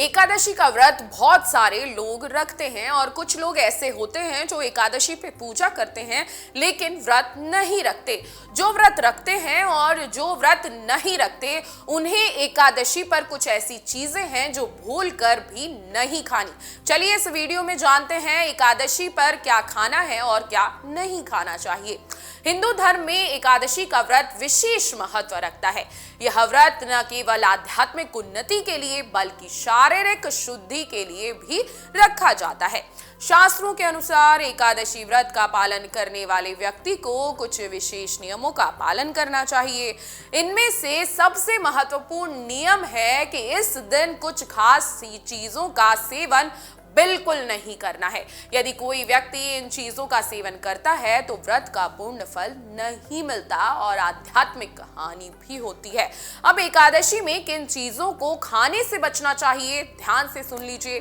एकादशी का व्रत बहुत सारे लोग रखते हैं और कुछ लोग ऐसे होते हैं जो एकादशी पे पूजा करते हैं लेकिन व्रत नहीं रखते। जो व्रत रखते हैं और जो व्रत नहीं रखते उन्हें एकादशी पर कुछ ऐसी चीजें हैं जो भूल कर भी नहीं खानी। चलिए इस वीडियो में जानते हैं एकादशी पर क्या खाना है और क्या नहीं खाना चाहिए। हिंदू धर्म में एकादशी का व्रत विशेष महत्व रखता है। यह व्रत न केवल आध्यात्मिक उन्नति के लिए बल्कि शारीरिक शुद्धि के लिए भी रखा जाता है। शास्त्रों के अनुसार एकादशी व्रत का पालन करने वाले व्यक्ति को कुछ विशेष नियमों का पालन करना चाहिए। इनमें से सबसे महत्वपूर्ण नियम है कि इस दिन कुछ खास चीजों का सेवन बिल्कुल नहीं करना है। यदि कोई व्यक्ति इन चीजों का सेवन करता है तो व्रत का पूर्ण फल नहीं मिलता और आध्यात्मिक हानि भी होती है। अब एकादशी में किन चीजों को खाने से बचना चाहिए, ध्यान से सुन लीजिए।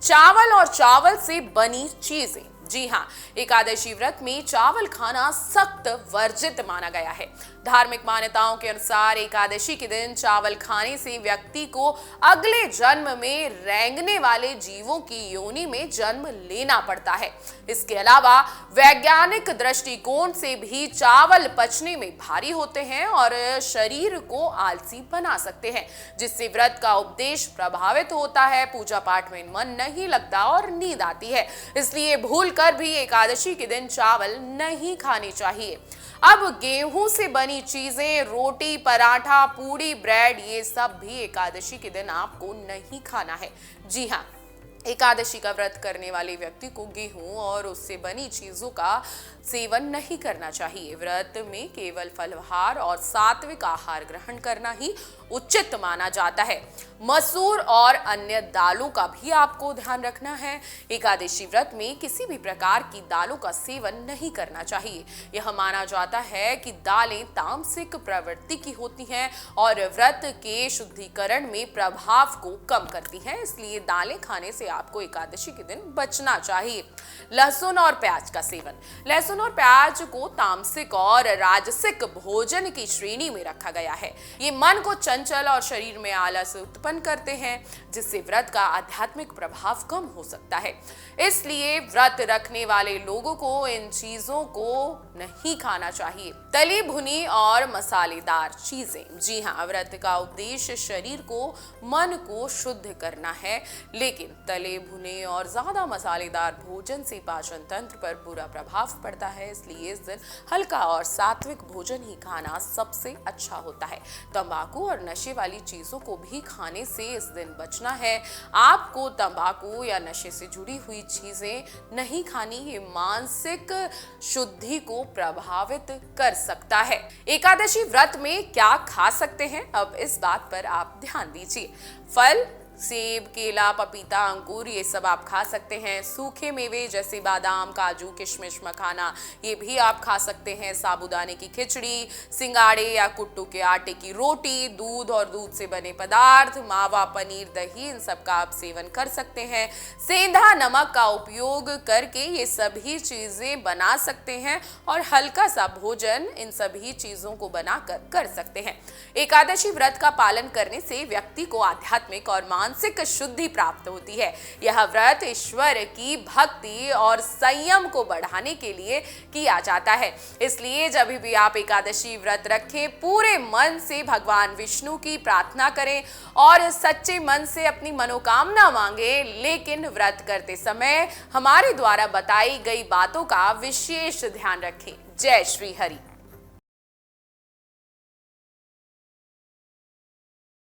चावल और चावल से बनी चीजें। जी हाँ, एकादशी व्रत में चावल खाना सख्त वर्जित माना गया है। धार्मिक मान्यताओं के अनुसार एकादशी के दिन चावल खाने से व्यक्ति को अगले जन्म में रेंगने वाले जीवों की योनि में जन्म लेना पड़ता है। इसके अलावा वैज्ञानिक दृष्टिकोण से भी चावल पचने में भारी होते हैं और शरीर को आलसी बना सकते हैं, जिससे व्रत का उपदेश प्रभावित होता है, पूजा पाठ में मन नहीं लगता और नींद आती है। इसलिए भूल कर भी एकादशी के दिन चावल नहीं खाने चाहिए। अब गेहूं से बनी चीजें, रोटी, पराठा, पूड़ी, ब्रेड, ये सब भी एकादशी के दिन आपको नहीं खाना है। जी हाँ, एकादशी का व्रत करने वाले व्यक्ति को गेहूं और उससे बनी चीजों का सेवन नहीं करना चाहिए। व्रत में केवल फलाहार और सात्विक आहार ग्रहण करना ही उचित माना जाता है। मसूर और अन्य दालों का भी आपको ध्यान रखना है। एकादशी व्रत में किसी भी प्रकार की दालों का सेवन नहीं करना चाहिए। यह माना जाता है कि दालें तामसिक प्रवृत्ति की होती हैं और व्रत के शुद्धिकरण में प्रभाव को कम करती हैं, इसलिए दालें खाने से आपको एकादशी के दिन बचना चाहिए। लहसुन और प्याज का सेवन। लहसुन और प्याज को तामसिक और राजसिक भोजन की श्रेणी में रखा गया है। ये मन को चंचल और शरीर में आलस उत्पन्न करते हैं, जिससे व्रत का आध्यात्मिक प्रभाव कम हो सकता है। इसलिए व्रत रखने वाले लोगों को इन चीजों को नहीं खाना चाहिए। तली भुनी और मसालेदार चीजें। जी हाँ, व्रत का उद्देश्य शरीर को, मन को शुद्ध करना है, लेकिन तले भुने और ज्यादा मसालेदार भोजन से पाचन तंत्र पर बुरा प्रभाव पड़ता है। इसलिए इस दिन हल्का और सात्विक भोजन ही खाना सबसे अच्छा होता है। तंबाकू और नशे वाली चीजों को भी खाने से इस दिन बचना है। आपको तंबाकू या नशे से जुड़ी हुई चीजें नहीं खानी। ये मानसिक शुद्धि को प्रभावित कर सकता है। एकादशी व्रत में क्या खा सकते हैं, अब इस बात पर आप ध्यान दीजिए। फल, सेब, केला, पपीता, अंगूर, ये सब आप खा सकते हैं। सूखे मेवे जैसे बादाम, काजू, किशमिश, मखाना, ये भी आप खा सकते हैं। साबूदाने की खिचड़ी, सिंगाड़े या कुट्टू के आटे की रोटी, दूध और दूध से बने पदार्थ, मावा, पनीर, दही, इन सब का आप सेवन कर सकते हैं। सेंधा नमक का उपयोग करके ये सभी चीजें बना सकते हैं और हल्का सा भोजन इन सभी चीजों को बनाकर कर सकते हैं। एकादशी व्रत का पालन करने से व्यक्ति को आध्यात्मिक और मानसिक शुद्धि प्राप्त होती है। यह व्रत ईश्वर की भक्ति और संयम को बढ़ाने के लिए किया जाता है। इसलिए जब भी आप एकादशी व्रत रखें, पूरे मन से भगवान विष्णु की प्रार्थना करें और सच्चे मन से अपनी मनोकामना मांगे, लेकिन व्रत करते समय हमारे द्वारा बताई गई बातों का विशेष ध्यान रखें। जय श्री हरि।